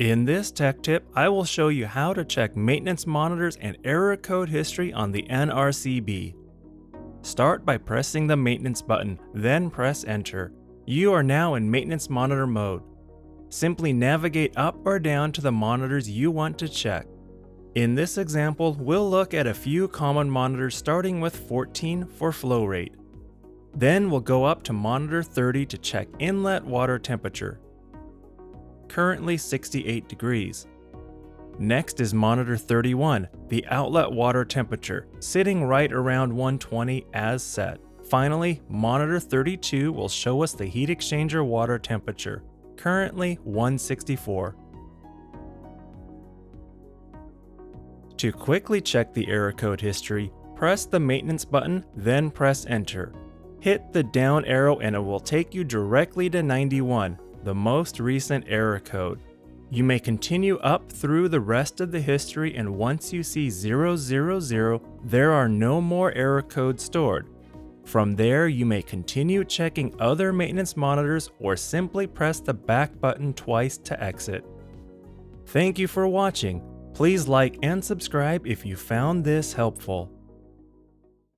In this tech tip, I will show you how to check maintenance monitors and error code history on the NRCB. Start by pressing the maintenance button, then press enter. You are now in maintenance monitor mode. Simply navigate up or down to the monitors you want to check. In this example, we'll look at a few common monitors starting with 14 for flow rate. Then we'll go up to monitor 30 to check inlet water temperature. Currently 68 degrees. Next is monitor 31, the outlet water temperature, sitting right around 120 as set. Finally, monitor 32 will show us the heat exchanger water temperature, currently 164. To quickly check the error code history, press the maintenance button, then press enter. Hit the down arrow and it will take you directly to 91, the most recent error code. You may continue up through the rest of the history, and once you see 000, there are no more error codes stored. From there, you may continue checking other maintenance monitors or simply press the back button twice to exit. Thank you for watching. Please like and subscribe if you found this helpful.